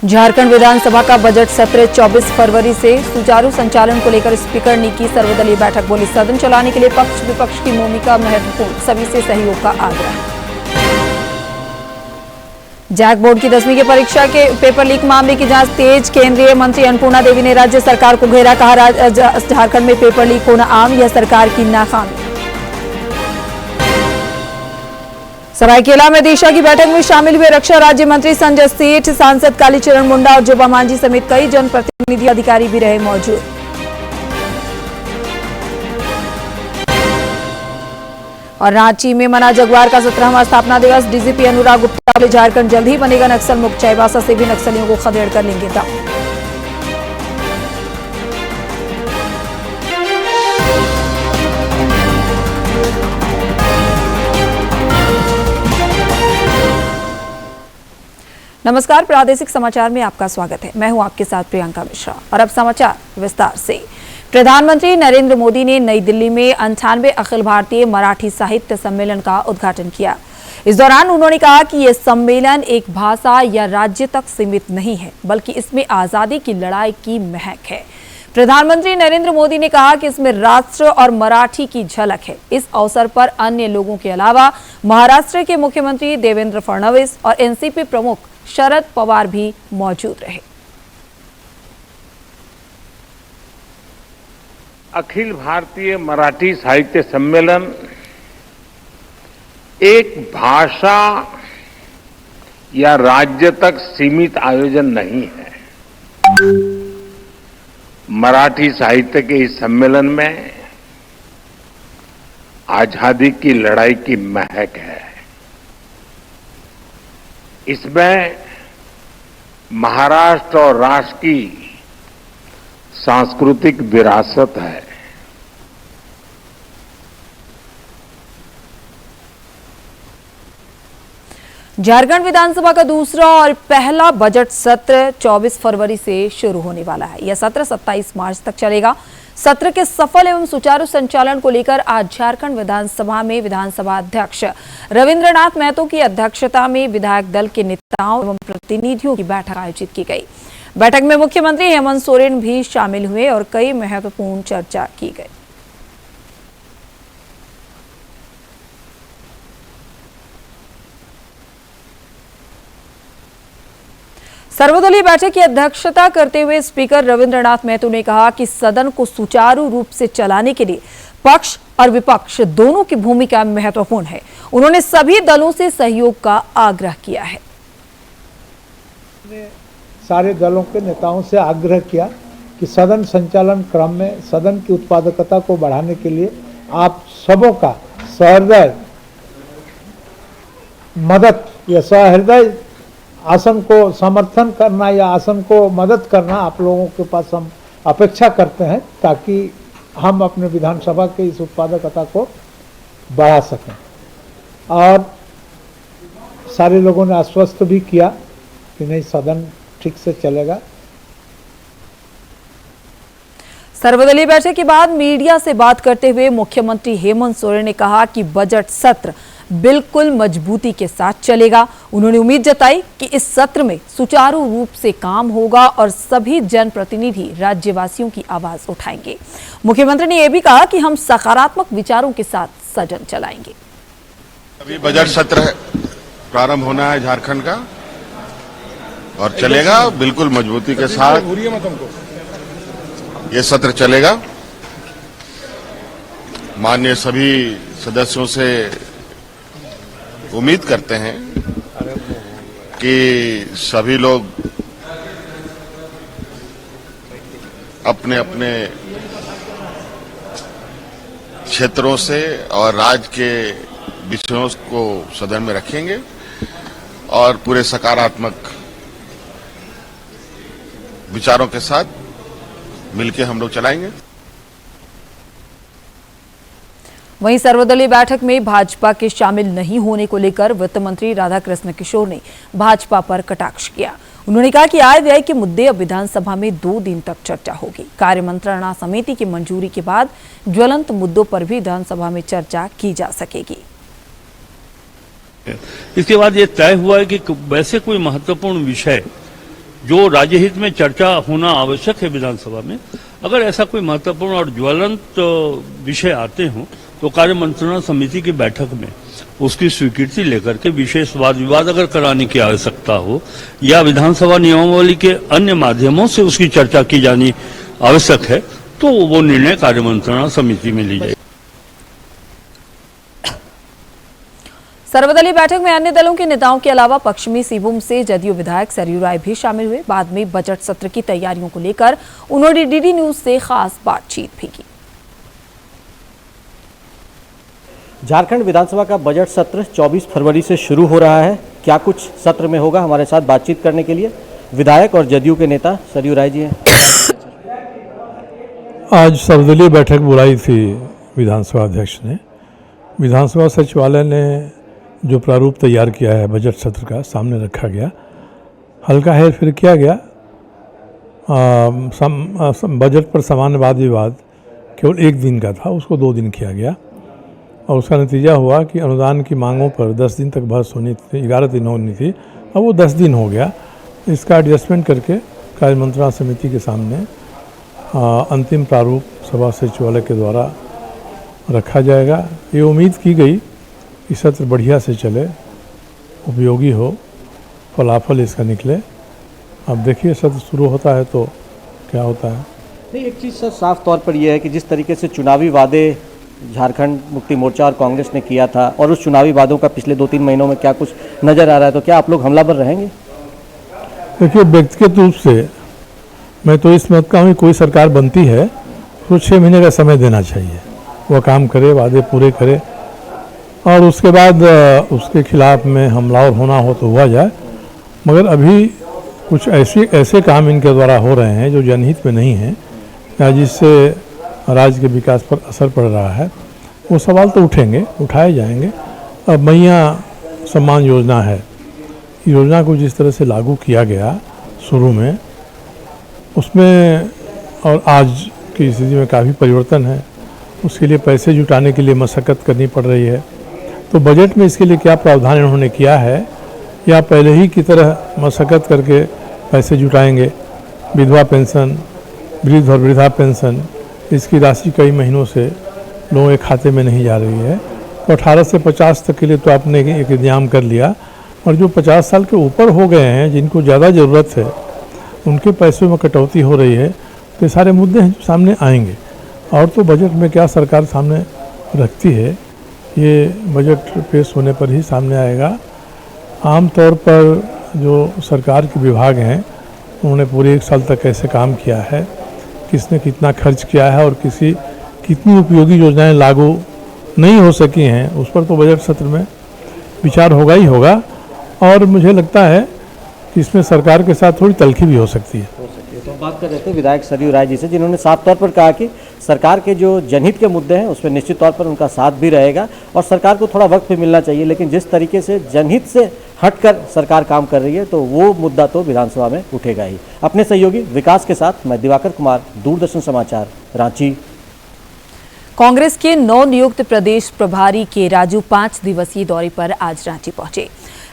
झारखंड विधानसभा का बजट सत्र 24 फरवरी से सुचारू संचालन को लेकर स्पीकर ने की सर्वदलीय बैठक। बोली, सदन चलाने के लिए पक्ष विपक्ष की भूमिका महत्वपूर्ण, सभी से सहयोग का आग्रह। जैक बोर्ड की 10वीं की परीक्षा के पेपर लीक मामले की जांच तेज। केंद्रीय मंत्री अन्नपूर्णा देवी ने राज्य सरकार को घेरा, कहा झारखंड में पेपर लीक होना आम, यह सरकार की नाकामी। सरायकेला में दिशा की बैठक में शामिल हुए रक्षा राज्य मंत्री संजय सेठ, सांसद कालीचरण मुंडा और जोबा मांझी समेत कई जनप्रतिनिधि अधिकारी भी रहे मौजूद। और रांची में मना जगुआर का 17वां स्थापना दिवस। डीजीपी अनुराग गुप्ता बोले, झारखंड जल्द ही बनेगा नक्सल मुक्त, चाईबासा से भी नक्सलियों को खदेड़ कर लेंगे दम। नमस्कार, प्रादेशिक समाचार में आपका स्वागत है। मैं हूं आपके साथ प्रियंका मिश्रा और अब समाचार विस्तार से। प्रधानमंत्री नरेंद्र मोदी ने नई दिल्ली में 98वें अखिल भारतीय मराठी साहित्य सम्मेलन का उद्घाटन किया। इस दौरान उन्होंने कहा कि यह सम्मेलन एक भाषा या राज्य तक सीमित नहीं है, बल्कि इसमें आजादी की लड़ाई की महक है। प्रधानमंत्री नरेंद्र मोदी ने कहा कि इसमें राष्ट्र और मराठी की झलक है। इस अवसर पर अन्य लोगों के अलावा महाराष्ट्र के मुख्यमंत्री देवेंद्र फडणवीस और एनसीपी प्रमुख शरद पवार भी मौजूद रहे। अखिल भारतीय मराठी साहित्य सम्मेलन एक भाषा या राज्य तक सीमित आयोजन नहीं है। मराठी साहित्य के इस सम्मेलन में आजादी की लड़ाई की महक है। इसमें महाराष्ट्र और राष्ट्र की सांस्कृतिक विरासत है। झारखंड विधानसभा का दूसरा और पहला बजट सत्र 24 फरवरी से शुरू होने वाला है। यह सत्र 27 मार्च तक चलेगा। सत्र के सफल एवं सुचारू संचालन को लेकर आज झारखंड विधानसभा में विधानसभा अध्यक्ष रविंद्रनाथ महतो की अध्यक्षता में विधायक दल के नेताओं एवं प्रतिनिधियों की बैठक आयोजित की गई। बैठक में मुख्यमंत्री हेमंत सोरेन भी शामिल हुए और कई महत्वपूर्ण चर्चा की गई। सर्वदलीय बैठक की अध्यक्षता करते हुए स्पीकर रविंद्रनाथ महतो ने कहा कि सदन को सुचारू रूप से चलाने के लिए पक्ष और विपक्ष दोनों की भूमिका महत्वपूर्ण है। उन्होंने सभी दलों से सहयोग का आग्रह किया है। सारे दलों के नेताओं से आग्रह किया कि सदन संचालन क्रम में सदन की उत्पादकता को बढ़ाने के लिए आप सबों का सहृदय मदद या सहृदय आसन को समर्थन करना या आसन को मदद करना आप लोगों के पास हम अपेक्षा करते हैं, ताकि हम अपने विधानसभा के इस उत्पादकता को बढ़ा सकें। और सारे लोगों ने आश्वस्त भी किया कि नहीं, सदन ठीक से चलेगा। सर्वदलीय बैठक के बाद मीडिया से बात करते हुए मुख्यमंत्री हेमंत सोरेन ने कहा कि बजट सत्र बिल्कुल मजबूती के साथ चलेगा। उन्होंने उम्मीद जताई कि इस सत्र में सुचारू रूप से काम होगा और सभी जनप्रतिनिधि राज्यवासियों की आवाज उठाएंगे। मुख्यमंत्री ने यह भी कहा कि हम सकारात्मक विचारों के साथ सदन चलाएंगे। अभी बजट सत्र प्रारंभ होना है झारखंड का और चलेगा बिल्कुल मजबूती के साथ। ये सत्र चलेगा। माननीय सभी सदस्यों से उम्मीद करते हैं कि सभी लोग अपने अपने क्षेत्रों से और राज्य के विषयों को सदन में रखेंगे और पूरे सकारात्मक विचारों के साथ मिलकर हम लोग चलाएंगे। वहीं सर्वदलीय बैठक में भाजपा के शामिल नहीं होने को लेकर वित्त मंत्री राधाकृष्ण किशोर ने भाजपा पर कटाक्ष किया। उन्होंने कहा कि आय व्यय के मुद्दे अब विधानसभा में 2 दिन तक चर्चा होगी। कार्य मंत्रणा समिति की मंजूरी के बाद ज्वलंत मुद्दों पर भी विधानसभा में चर्चा की जा सकेगी। इसके बाद ये तय हुआ है कि वैसे कोई महत्वपूर्ण विषय जो राज्य हित में चर्चा होना आवश्यक है विधानसभा में, अगर ऐसा कोई महत्वपूर्ण और ज्वलंत विषय आते हों तो कार्य मंत्रणा समिति की बैठक में उसकी स्वीकृति लेकर के विशेष वाद विवाद अगर कराने की आवश्यकता हो या विधानसभा नियमावली के अन्य माध्यमों से उसकी चर्चा की जानी आवश्यक है तो वो निर्णय कार्य मंत्रणा समिति में ली जाए। सर्वदलीय बैठक में अन्य दलों के नेताओं के अलावा पश्चिमी सिंहभूम से जदयू विधायक सरयू राय भी शामिल हुए। बाद में बजट सत्र की तैयारियों को लेकर उन्होंने डीडी न्यूज से खास बातचीत भी की। झारखंड विधानसभा का बजट सत्र 24 फरवरी से शुरू हो रहा है। क्या कुछ सत्र में होगा, हमारे साथ बातचीत करने के लिए विधायक और जदयू के नेता सरयू राय जी हैं। आज सर्वदलीय बैठक बुलाई थी विधानसभा अध्यक्ष ने। विधानसभा सचिवालय ने जो प्रारूप तैयार किया है बजट सत्र का सामने रखा गया, हल्का हेर फेर किया गया। बजट पर सामान्य वाद विवाद केवल 1 दिन का था, उसको 2 दिन किया गया और उसका नतीजा हुआ कि अनुदान की मांगों पर 10 दिन तक बहस होनी थी, 11 दिन होनी थी, अब वो 10 दिन हो गया। इसका एडजस्टमेंट करके कार्य मंत्रणा समिति के सामने अंतिम प्रारूप सभा सचिवालय के द्वारा रखा जाएगा। ये उम्मीद की गई कि सत्र बढ़िया से चले, उपयोगी हो, फलाफल इसका निकले। अब देखिए सत्र शुरू होता है तो क्या होता है। नहीं, एक चीज़ सर साफ तौर पर यह है कि जिस तरीके से चुनावी वादे झारखंड मुक्ति मोर्चा और कांग्रेस ने किया था और उस चुनावी वादों का पिछले 2-3 महीनों में क्या कुछ नजर आ रहा है, तो क्या आप लोग हमलावर रहेंगे? देखिए, व्यक्तिगत रूप से मैं तो इस मत का हूँ, कोई सरकार बनती है तो 6 महीने का समय देना चाहिए, वह काम करे, वादे पूरे करे और उसके बाद उसके खिलाफ में हमलावर होना हो तो हुआ जाए। मगर अभी कुछ ऐसे काम इनके द्वारा हो रहे हैं जो जनहित में नहीं हैं या जिससे राज्य के विकास पर असर पड़ रहा है, वो सवाल तो उठेंगे, उठाए जाएंगे। अब मैया सम्मान योजना है, योजना को जिस तरह से लागू किया गया शुरू में, उसमें और आज की स्थिति में काफ़ी परिवर्तन है। उसके लिए पैसे जुटाने के लिए मशक्क़त करनी पड़ रही है। तो बजट में इसके लिए क्या प्रावधान इन्होंने किया है या पहले ही की तरह मशक्क़त करके पैसे जुटाएंगे? विधवा पेंशन, वृद्ध और वृद्धा पेंशन, इसकी राशि कई महीनों से लोगों के खाते में नहीं जा रही है। तो 18 से 50 तक के लिए तो आपने एक इंतजाम कर लिया, और जो 50 साल के ऊपर हो गए हैं जिनको ज़्यादा ज़रूरत है उनके पैसों में कटौती हो रही है। तो ये सारे मुद्दे हैं जो सामने आएंगे। और तो बजट में क्या सरकार सामने रखती है, ये बजट पेश होने पर ही सामने आएगा। आमतौर पर जो सरकार के विभाग हैं उन्होंने पूरे 1 साल तक कैसे काम किया है, किसने कितना खर्च किया है और कितनी उपयोगी योजनाएं लागू नहीं हो सकी हैं, उस पर तो बजट सत्र में विचार होगा ही होगा। और मुझे लगता है कि इसमें सरकार के साथ थोड़ी तल्खी भी हो सकती है। तो हम बात कर रहे थे विधायक सरयू राय जी से, जिन्होंने साफ तौर पर कहा कि सरकार के जो जनहित के मुद्दे हैं उस पर निश्चित तौर पर उनका साथ भी रहेगा और सरकार को थोड़ा वक्त भी मिलना चाहिए, लेकिन जिस तरीके से जनहित से हटकर सरकार काम कर रही है तो वो मुद्दा तो विधानसभा में उठेगा ही। अपने सहयोगी विकास के साथ मैं दिवाकर कुमार, दूरदर्शन समाचार, रांची। कांग्रेस के नवनियुक्त प्रदेश प्रभारी के राजू 5 दिवसीय दौरे पर आज रांची पहुंचे।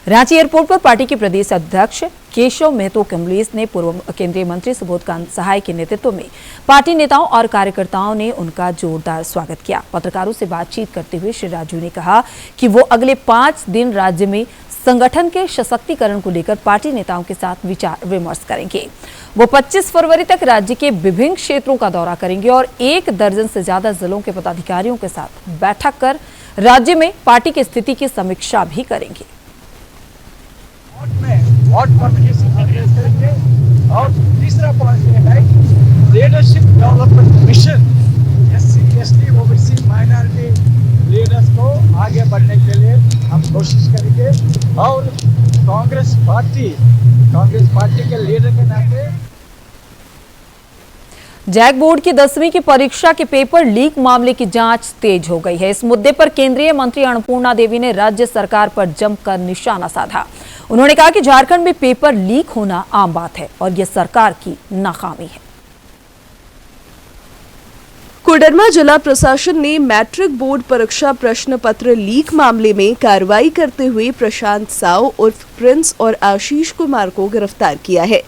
रांची एयरपोर्ट पर पार्टी के प्रदेश अध्यक्ष केशव महतो कमलेश ने पूर्व केंद्रीय मंत्री सुबोधकांत सहाय के नेतृत्व में पार्टी नेताओं और कार्यकर्ताओं ने उनका जोरदार स्वागत किया। पत्रकारों से बातचीत करते हुए श्री राजू ने कहा कि वो अगले 5 दिन राज्य में संगठन के सशक्तिकरण को लेकर पार्टी नेताओं के साथ विचार विमर्श करेंगे। वो 25 फरवरी तक राज्य के विभिन्न क्षेत्रों का दौरा करेंगे और 1 दर्जन से ज्यादा जिलों के पदाधिकारियों के साथ बैठक कर राज्य में पार्टी की स्थिति की समीक्षा भी करेंगे। वॉट करेंगे और तीसरा पॉइंट ये है leadership development mission SC/ST OBC minority leaders को आगे बढ़ने के लिए हम कोशिश करेंगे और कांग्रेस पार्टी के लीडर के नाते जैक बोर्ड की 10वीं की परीक्षा के पेपर लीक मामले की जांच तेज हो गई है। इस मुद्दे पर केंद्रीय मंत्री अन्नपूर्णा देवी ने राज्य सरकार पर जमकर निशाना साधा। उन्होंने कहा कि झारखंड में पेपर लीक होना आम बात है और यह सरकार की नाकामी है। कोडरमा जिला प्रशासन ने मैट्रिक बोर्ड परीक्षा प्रश्न पत्र लीक मामले में कार्रवाई करते हुए प्रशांत साव उर्फ प्रिंस और आशीष कुमार को गिरफ्तार किया है।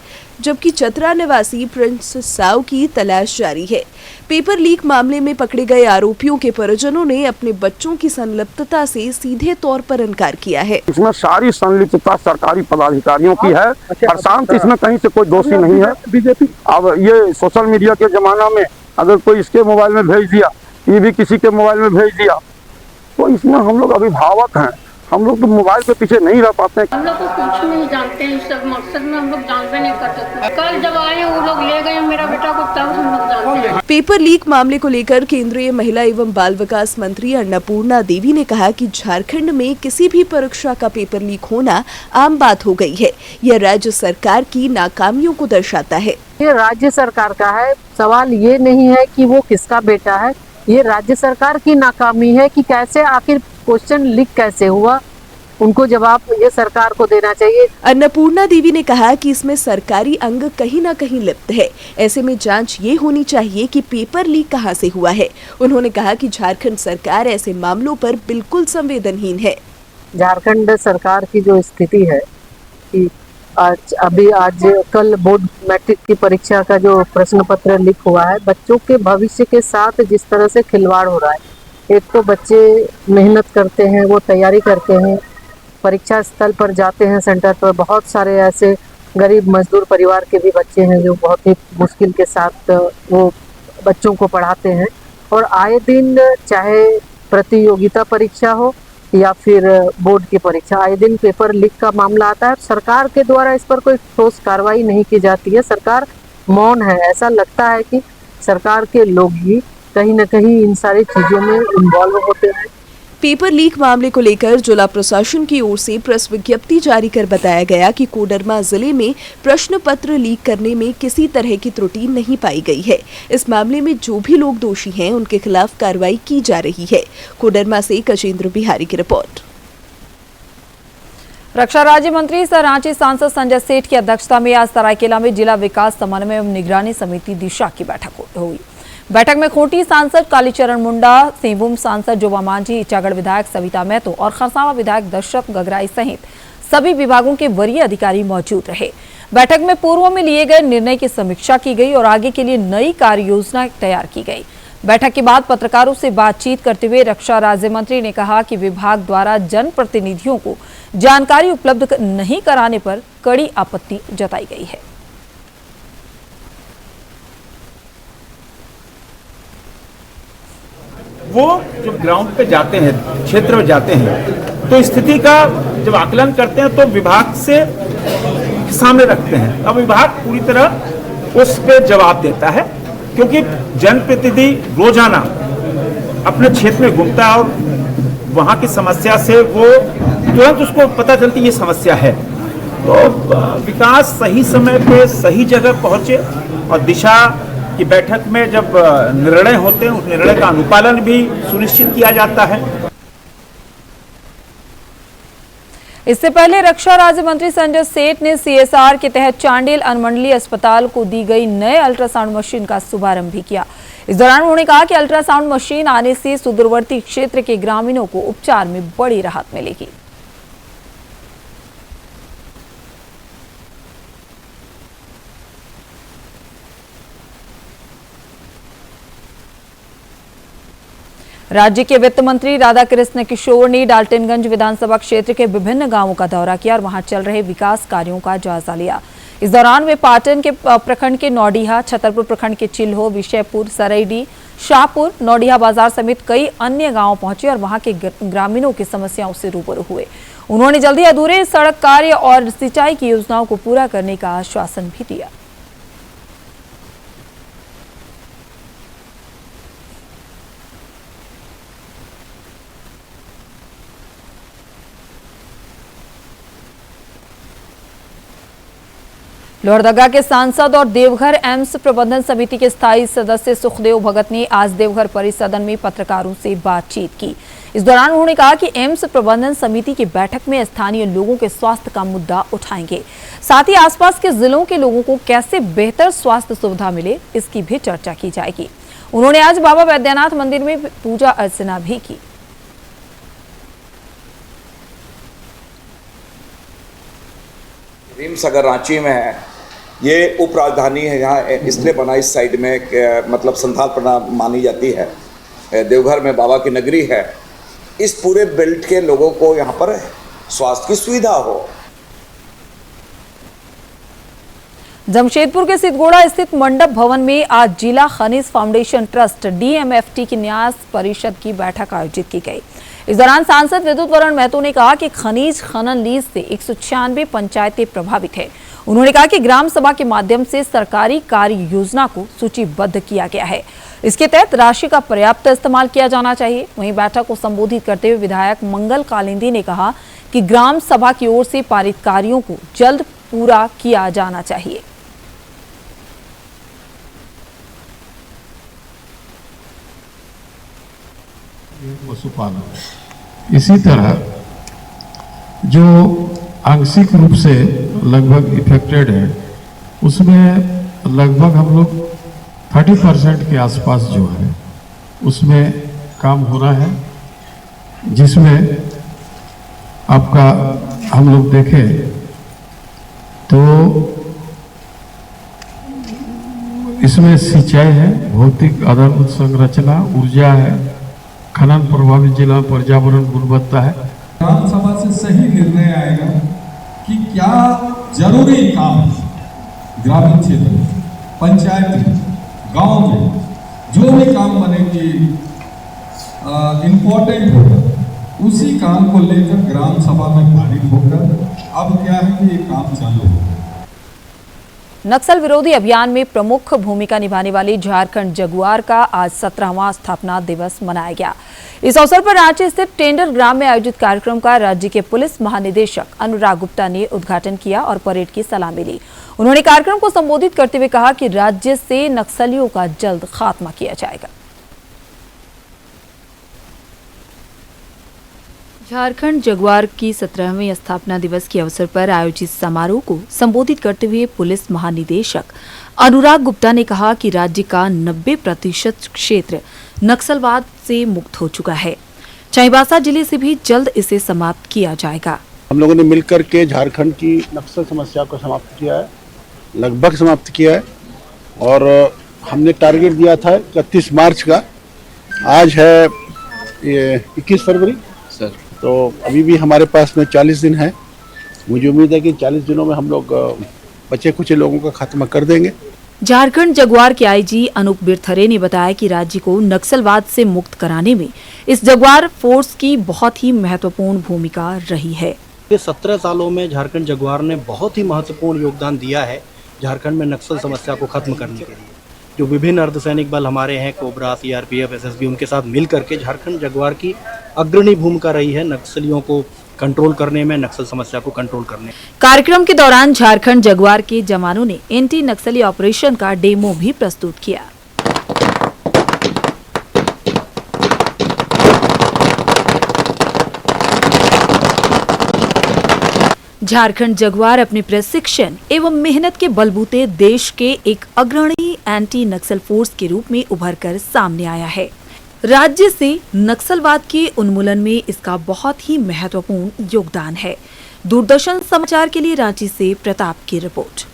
जबकि चतरा निवासी प्रिंस साव की तलाश जारी है। पेपर लीक मामले में पकड़े गए आरोपियों के परिजनों ने अपने बच्चों की संलिप्तता से सीधे तौर पर इनकार किया है। इसमें सारी संलिप्तता सरकारी पदाधिकारियों की है। प्रशांत इसमें कहीं से कोई दोषी नहीं है। बीजेपी अब ये सोशल मीडिया के जमाना में अगर कोई इसके मोबाइल में भेज दिया, ये भी किसी के मोबाइल में भेज दिया, तो इसमें हम लोग अभिभावक हैं, हम लोग तो मोबाइल के पीछे नहीं रह पाते हैं। हम लोग को कुछ नहीं जानते हैं, इस सब मकसद में हम लोग जानते नहीं करते। कल जब आए वो लोग ले गए मेरा बेटा को, तब हम लोग जानते हैं। पेपर लीक मामले को लेकर केंद्रीय महिला एवं बाल विकास मंत्री अन्नपूर्णा देवी ने कहा कि झारखंड में किसी भी परीक्षा का पेपर लीक होना आम बात हो गई है। यह राज्य सरकार की नाकामियों को दर्शाता है। ये राज्य सरकार का है, सवाल ये नहीं है कि वो किसका बेटा है, ये राज्य सरकार की नाकामी है कि कैसे आखिर क्वेश्चन लीक कैसे हुआ, उनको जवाब ये सरकार को देना चाहिए। अन्नपूर्णा देवी ने कहा कि इसमें सरकारी अंग कहीं न कहीं लिप्त है। ऐसे में जांच ये होनी चाहिए कि पेपर लीक कहां से हुआ है। उन्होंने कहा कि झारखंड सरकार ऐसे मामलों पर बिल्कुल संवेदनहीन है। झारखंड सरकार की जो स्थिति है कि आज कल बोर्ड मैट्रिक की परीक्षा का जो प्रश्न पत्र लीक हुआ है, बच्चों के भविष्य के साथ जिस तरह से खिलवाड़ हो रहा है। एक तो बच्चे मेहनत करते हैं, वो तैयारी करते हैं, परीक्षा स्थल पर जाते हैं सेंटर पर। बहुत सारे ऐसे गरीब मजदूर परिवार के भी बच्चे हैं जो बहुत ही मुश्किल के साथ वो बच्चों को पढ़ाते हैं। और आए दिन चाहे प्रतियोगिता परीक्षा हो या फिर बोर्ड की परीक्षा, आए दिन पेपर लीक का मामला आता है। सरकार के द्वारा इस पर कोई ठोस कार्रवाई नहीं की जाती है, सरकार मौन है। ऐसा लगता है कि सरकार के लोग ही कहीं न कहीं इन सारी चीजों में इन्वॉल्व होते हैं। पेपर लीक मामले को लेकर जिला प्रशासन की ओर से प्रेस विज्ञप्ति जारी कर बताया गया कि कोडरमा जिले में प्रश्न पत्र लीक करने में किसी तरह की त्रुटि नहीं पाई गई है। इस मामले में जो भी लोग दोषी हैं उनके खिलाफ कार्रवाई की जा रही है। कोडरमा से गजेंद्र बिहारी की रिपोर्ट। रक्षा राज्य मंत्री सह रांची सांसद संजय सेठ की अध्यक्षता में आज सरायकेला में जिला विकास समन्वय एवं निगरानी समिति दिशा की बैठक हुई। बैठक में खूंटी सांसद कालीचरण मुंडा, सिंहभूम सांसद जोबा मांझी, इचागढ़ विधायक सविता महतो और खरसावां विधायक दशरथ गगराई सहित सभी विभागों के वरीय अधिकारी मौजूद रहे। बैठक में पूर्व में लिए गए निर्णय की समीक्षा की गई और आगे के लिए नई कार्य योजना तैयार की गई। बैठक के बाद पत्रकारों से बातचीत करते हुए रक्षा राज्य मंत्री ने कहा कि विभाग द्वारा जनप्रतिनिधियों को जानकारी उपलब्ध नहीं कराने पर कड़ी आपत्ति जताई गई है। वो जो ग्राउंड पे जाते हैं, क्षेत्र में जाते हैं, तो स्थिति का जब आकलन करते हैं तो विभाग से सामने रखते हैं। अब विभाग पूरी तरह उस पे जवाब देता है, क्योंकि जनप्रतिनिधि रोजाना अपने क्षेत्र में घूमता है और वहाँ की समस्या से वो तुरंत उसको पता चलती ये समस्या है। तो विकास सही समय पे सही जगह पहुंचे और दिशा की बैठक में जब निर्णय होते हैं उस निर्णय का अनुपालन भी सुनिश्चित किया जाता है। इससे पहले रक्षा राज्य मंत्री संजय सेठ ने सीएसआर के तहत चांडिल अनुमंडलीय अस्पताल को दी गई नए अल्ट्रासाउंड मशीन का शुभारंभ भी किया। इस दौरान उन्होंने कहा कि अल्ट्रासाउंड मशीन आने से सुदूरवर्ती क्षेत्र के ग्रामीणों को उपचार में बड़ी राहत मिलेगी। राज्य के वित्त मंत्री राधाकृष्ण किशोर ने डाल्टनगंज विधानसभा क्षेत्र के विभिन्न गांवों का दौरा किया और वहां चल रहे विकास कार्यों का जायजा लिया। इस दौरान वे पाटन के प्रखंड के नौडिहा, छतरपुर प्रखंड के चिल्हो, विषयपुर, सरईडी, शाहपुर, नौडिहा बाजार समेत कई अन्य गांवों पहुंचे और वहां के ग्रामीणों की समस्याओं से रूबरू हुए। उन्होंने जल्दी अधूरे सड़क कार्य और सिंचाई की योजनाओं को पूरा करने का आश्वासन भी दिया। लोहरदगा के सांसद और देवघर एम्स प्रबंधन समिति के स्थायी सदस्य सुखदेव भगत ने आज देवघर परिसदन में पत्रकारों से बातचीत की। इस दौरान उन्होंने कहा कि एम्स प्रबंधन समिति की बैठक में स्थानीय लोगों के स्वास्थ्य का मुद्दा उठाएंगे, साथ ही आसपास के जिलों के लोगों को कैसे बेहतर स्वास्थ्य सुविधा मिले इसकी भी चर्चा की जाएगी। उन्होंने आज बाबा बैद्यनाथ मंदिर में पूजा अर्चना भी की। रिम्स अगर रांची में है ये उप राजधानी है, यहाँ इसलिए बना इस साइड में मतलब संथाल प्रणाम मानी जाती है, देवघर में बाबा की नगरी है। इस पूरे बेल्ट के लोगों को यहाँ पर स्वास्थ्य की सुविधा हो। जमशेदपुर के सिद्धगोड़ा स्थित मंडप भवन में आज जिला खनिज फाउंडेशन ट्रस्ट DMFT की न्यास परिषद की बैठक आयोजित की गई। इस दौरान सांसद विद्युत वरण महतो ने कहा कि खनिज खनन लीज से 196 पंचायतें प्रभावित है। उन्होंने कहा कि ग्राम सभा के माध्यम से सरकारी कार्य योजना को सूचीबद्ध किया गया है। इसके तहत राशि का पर्याप्त इस्तेमाल किया जाना चाहिए। वहीं बैठक को संबोधित करते हुए विधायक मंगल कालिंदी ने कहा कि ग्राम सभा की ओर से पारित कार्यों को जल्द पूरा किया जाना चाहिए। पशुपालन इसी तरह जो आंशिक रूप से लगभग इफेक्टेड है, उसमें लगभग हम लोग 30% के आसपास जो है उसमें काम हो रहा है, जिसमें आपका हम लोग देखें तो इसमें सिंचाई है, भौतिक आधारभूत संरचना, ऊर्जा है, खनन प्रभावित जिला पर्यावरण गुणवत्ता है। ग्राम सभा से सही निर्णय आएगा कि क्या जरूरी काम ग्रामीण क्षेत्र में, पंचायत में, गांव में जो भी काम बनेगी इम्पोर्टेंट होगा, उसी काम को लेकर ग्राम सभा में पारित होकर अब क्या है कि ये काम चालू होगा। नक्सल विरोधी अभियान में प्रमुख भूमिका निभाने वाली झारखंड जगुआर का आज 17वां स्थापना दिवस मनाया गया। इस अवसर पर रांची स्थित टेंडर ग्राम में आयोजित कार्यक्रम का राज्य के पुलिस महानिदेशक अनुराग गुप्ता ने उद्घाटन किया और परेड की सलामी ली। उन्होंने कार्यक्रम को संबोधित करते हुए कहा कि राज्य से नक्सलियों का जल्द खात्मा किया जाएगा। झारखंड जगुआर की 17वें स्थापना दिवस के अवसर पर आयोजित समारोह को संबोधित करते हुए पुलिस महानिदेशक अनुराग गुप्ता ने कहा कि राज्य का 90% क्षेत्र नक्सलवाद से मुक्त हो चुका है। चाईबासा जिले से भी जल्द इसे समाप्त किया जाएगा। हम लोगों ने मिलकर के झारखंड की नक्सल समस्या को समाप्त किया है, लगभग समाप्त किया है, और हमने टारगेट दिया था 31 मार्च का। आज है ये 21 फरवरी सर, तो अभी भी हमारे पास में 40 दिन है। मुझे उम्मीद है कि 40 दिनों में हम लोग बचे कुछ लोगों का खात्मा कर देंगे। झारखंड जगुआर के आईजी अनूप बिरथरे ने बताया कि राज्य को नक्सलवाद से मुक्त कराने में इस जगुआर फोर्स की बहुत ही महत्वपूर्ण भूमिका रही है। ये 17 सालों में झारखंड जगुआर ने बहुत ही महत्वपूर्ण योगदान दिया है झारखंड में नक्सल समस्या को खत्म करने के लिए। जो विभिन्न अर्धसैनिक बल हमारे हैं, कोबरा, CRPF, SSB, उनके साथ मिल करके झारखंड जगुआर की अग्रणी भूमिका रही है नक्सलियों को कंट्रोल करने में, नक्सल समस्या को कंट्रोल करने में। कार्यक्रम के दौरान झारखंड जगुआर के जवानों ने एंटी नक्सली ऑपरेशन का डेमो भी प्रस्तुत किया। झारखंड जगुआर अपने प्रशिक्षण एवं मेहनत के बलबूते देश के एक अग्रणी एंटी नक्सल फोर्स के रूप में उभरकर सामने आया है। राज्य से नक्सलवाद के उन्मूलन में इसका बहुत ही महत्वपूर्ण योगदान है। दूरदर्शन समाचार के लिए रांची से प्रताप की रिपोर्ट।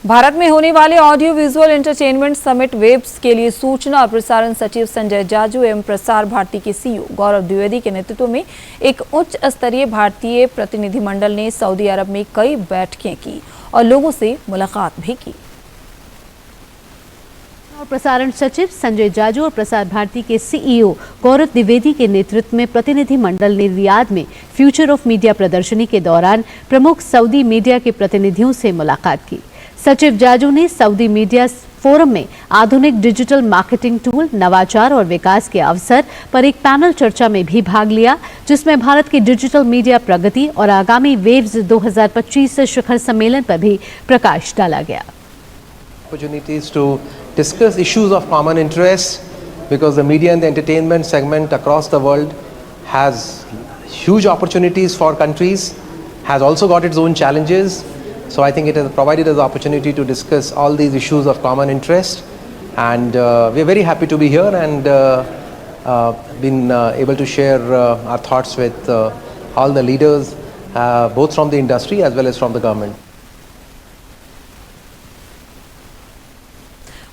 भारत में होने वाले audio visual entertainment summit WAVES के लिए सूचना और प्रसारण सचिव संजय जाजू एवं प्रसार भारती के CEO गौरव द्विवेदी के नेतृत्व में एक उच्च स्तरीय भारतीय प्रतिनिधिमंडल ने सऊदी अरब में कई बैठकें की और लोगों से मुलाकात भी की। और प्रसारण सचिव संजय जाजू और प्रसार भारती के CEO गौरव द्विवेदी के नेतृत्व में प्रतिनिधि मंडल ने रियाद में फ्यूचर ऑफ मीडिया प्रदर्शनी के दौरान प्रमुख सऊदी मीडिया के प्रतिनिधियों से मुलाकात की। सचिव जाजू ने सऊदी मीडिया फोरम में आधुनिक डिजिटल मार्केटिंग टूल, नवाचार और विकास के अवसर पर एक पैनल चर्चा में भी भाग लिया, जिसमें भारत की डिजिटल मीडिया प्रगति और आगामी वेव्स 2025 शिखर सम्मेलन पर भी प्रकाश डाला गया। Opportunities to discuss issues of common interest, because the media and the entertainment segment across the world has huge opportunities for countries, has also got its own challenges. So I think it has provided us the opportunity to discuss all these issues of common interest, and we are very happy to be here and been able to share our thoughts with all the leaders, both from the industry as well as from the government.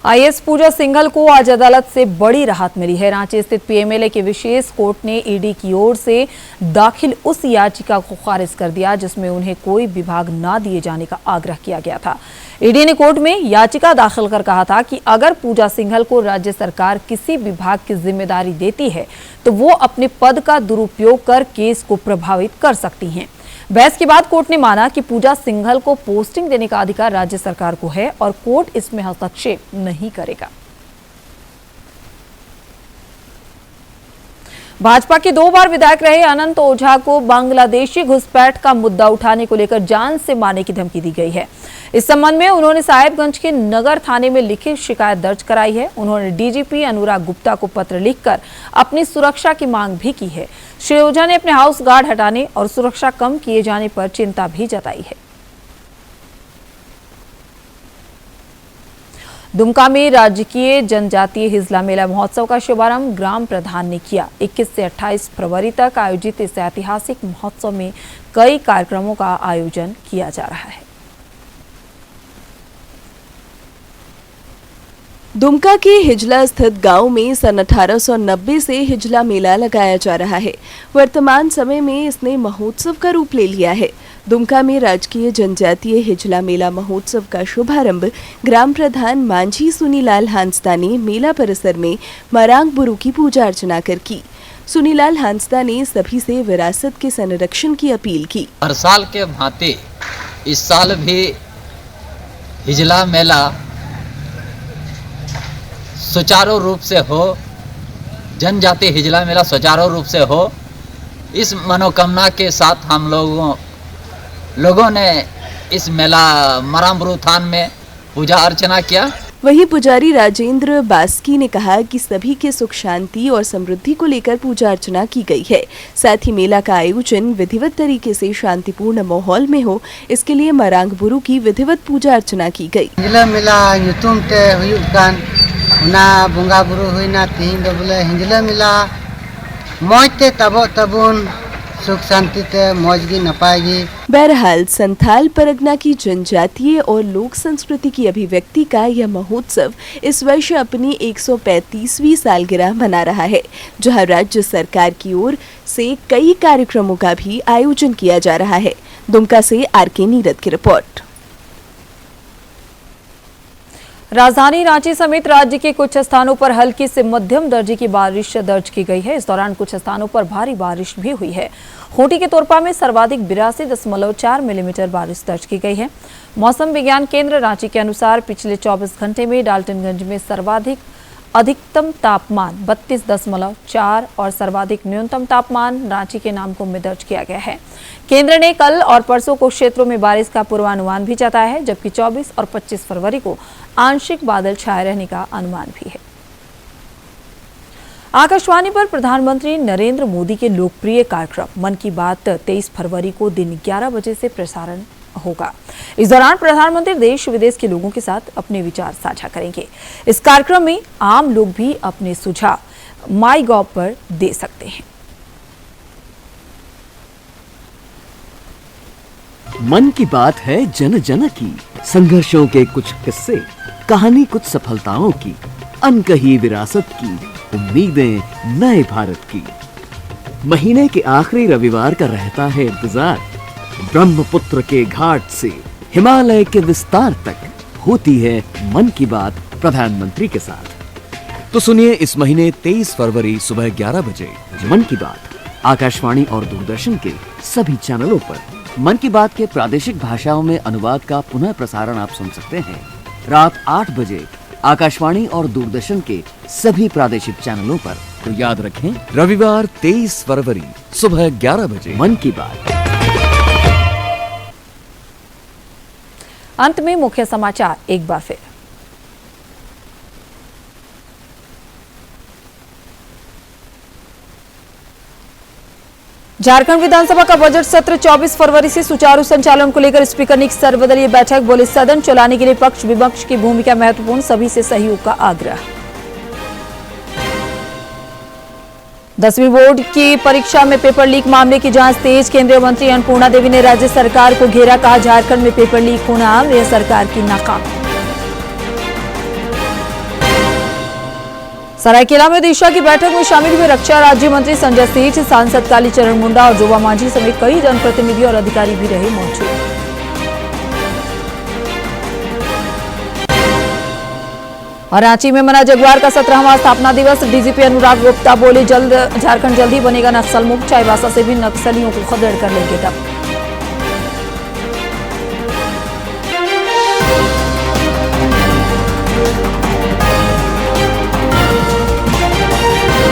IAS Pooja Singhal को आज अदालत से बड़ी राहत मिली है। रांची स्थित PMLA की विशेष court ने ईडी की ओर से दाखिल उस याचिका को खारिज कर दिया जिसमें उन्हें कोई विभाग न दिए जाने का आग्रह किया गया था। ईडी ने कोर्ट में याचिका दाखिल कर कहा था कि अगर पूजा सिंघल को राज्य सरकार किसी विभाग की जिम्मेदारी देती है तो वो अपने पद का दुरुपयोग कर केस को प्रभावित कर सकती हैं। बहस के बाद कोर्ट ने माना कि पूजा सिंघल को पोस्टिंग देने का अधिकार राज्य सरकार को है और कोर्ट इसमें हस्तक्षेप नहीं करेगा। भाजपा के 2 बार विधायक रहे अनंत ओझा को बांग्लादेशी घुसपैठ का मुद्दा उठाने को लेकर जान से मारने की धमकी दी गई है। इस संबंध में उन्होंने साहेबगंज के नगर थाने में लिखित शिकायत दर्ज कराई है। उन्होंने डीजीपी अनुराग गुप्ता को पत्र लिखकर अपनी सुरक्षा की मांग भी की है। श्री ओझा ने अपने हाउस गार्ड हटाने और सुरक्षा कम किए जाने पर चिंता भी जताई है। दुमका में राजकीय जनजातीय हिजला मेला महोत्सव का शुभारंभ ग्राम प्रधान ने किया। 21 से 28 फरवरी तक आयोजित इस ऐतिहासिक महोत्सव में कई कार्यक्रमों का आयोजन किया जा रहा है। दुमका के हिजला स्थित गांव में सन 1890 से हिजला मेला लगाया जा रहा है। वर्तमान समय में इसने महोत्सव का रूप ले लिया है। दुमका में राजकीय जनजातीय हिजला मेला महोत्सव का शुभारंभ ग्राम प्रधान मांझी सुनीलाल हांसदा ने मेला परिसर में मरांग बुरु की पूजा अर्चना कर की। सुनीलाल हांसदा ने सभी से विरासत के संरक्षण की अपील की। हर साल के भांति इस साल भी हिजला मेला सुचारू रूप से हो, जनजाति हिजला मेला सुचारू रूप से हो, इस मनोकामना के साथ हम लोगों ने इस मेला मरांबरू थान में पूजा अर्चना किया। वहीं पुजारी राजेंद्र बास्की ने कहा कि सभी के सुख शांति और समृद्धि को लेकर पूजा अर्चना की गई है। साथ ही मेला का आयोजन विधिवत तरीके से शांतिपूर्ण माहौल में हो, इसके लिए मरांग बुरु की विधिवत पूजा अर्चना की गई। हिजला मेला ᱧᱩᱛᱩᱢ ते हुयुग कान उना बंगा बुरु हुइना तीन दो बोले हिजला मेला मौज ते तबुन सुख शांति ते मौज गी नपाय गी। बहरहाल संथाल परगना की जनजातीय और लोक संस्कृति की अभिव्यक्ति का यह महोत्सव इस वर्ष अपनी 135वीं सालगिरह मना रहा है, जहां राज्य सरकार की ओर से कई कार्यक्रमों का भी आयोजन किया जा रहा है। दुमका से आरके नीरद की रिपोर्ट। राजधानी रांची समेत राज्य के कुछ स्थानों पर हल्की से मध्यम दर्जे की बारिश दर्ज की गई है। इस दौरान कुछ स्थानों पर भारी बारिश भी हुई है। खूंटी के तोरपा में सर्वाधिक 82.4 मिलीमीटर बारिश दर्ज की गई है। मौसम विज्ञान केंद्र रांची के अनुसार पिछले 24 घंटे में डाल्टनगंज में सर्वाधिक अधिकतम तापमान 32.4 और सर्वाधिक न्यूनतम तापमान रांची के नामकुम में दर्ज किया गया है। केंद्र ने कल और परसों को क्षेत्रों में बारिश का पूर्वानुमान भी जताया है, जबकि 24 और 25 फरवरी को आंशिक बादल छाए रहने का अनुमान भी है। आकाशवाणी पर प्रधानमंत्री नरेंद्र मोदी के लोकप्रिय कार्यक्रम मन की बात 23 फरवरी को दिन 11 बजे से प्रसारण होगा। इस दौरान प्रधानमंत्री देश विदेश के लोगों के साथ अपने विचार साझा करेंगे। इस कार्यक्रम में आम लोग भी अपने सुझाव माईगॉव पर दे सकते हैं। मन की बात है जन जन की, संघर्षों के कुछ किस्से, कहानी कुछ सफलताओं की, अनकही विरासत की, उम्मीदें नए भारत की। महीने के आखिरी रविवार का रहता है इंतजार। ब्रह्मपुत्र के घाट से हिमालय के विस्तार तक होती है मन की बात प्रधानमंत्री के साथ। तो सुनिए इस महीने 23 फरवरी सुबह 11 बजे मन की बात आकाशवाणी और दूरदर्शन के सभी चैनलों पर। मन की बात के प्रादेशिक भाषाओं में अनुवाद का पुनः प्रसारण आप सुन सकते हैं रात 8 बजे आकाशवाणी और दूरदर्शन के सभी प्रादेशिक चैनलों पर। तो याद रखें, रविवार 23 फरवरी सुबह 11 बजे मन की बात। अंत में मुख्य समाचार एक बार फिर। झारखंड विधानसभा का बजट सत्र 24 फरवरी से सुचारू संचालन को लेकर स्पीकर ने सर्वदलीय बैठक। बोले, सदन चलाने के लिए पक्ष विपक्ष की भूमिका महत्वपूर्ण, सभी से सहयोग का आग्रह। 10वीं बोर्ड की परीक्षा में पेपर लीक मामले की जांच तेज। केंद्रीय मंत्री अन्नपूर्णा देवी ने राज्य सरकार को घेरा, कहा झारखंड में पेपर लीक होना यह सरकार की नाकामी। सरायकेला में दिशा की बैठक में शामिल हुए रक्षा राज्य मंत्री संजय सेठ, सांसद कालीचरण मुंडा और जोबा मांझी समेत कई जनप्रतिनिधि और अधिकारी भी रहे मौजूद। और रांची में मना जगुआर का 17वां स्थापना दिवस। डीजीपी अनुराग गुप्ता बोले, झारखंड जल्दी बनेगा नक्सल मुक्त। चाईबासा से भी नक्सलियों को खदेड़ कर लेंगे दम।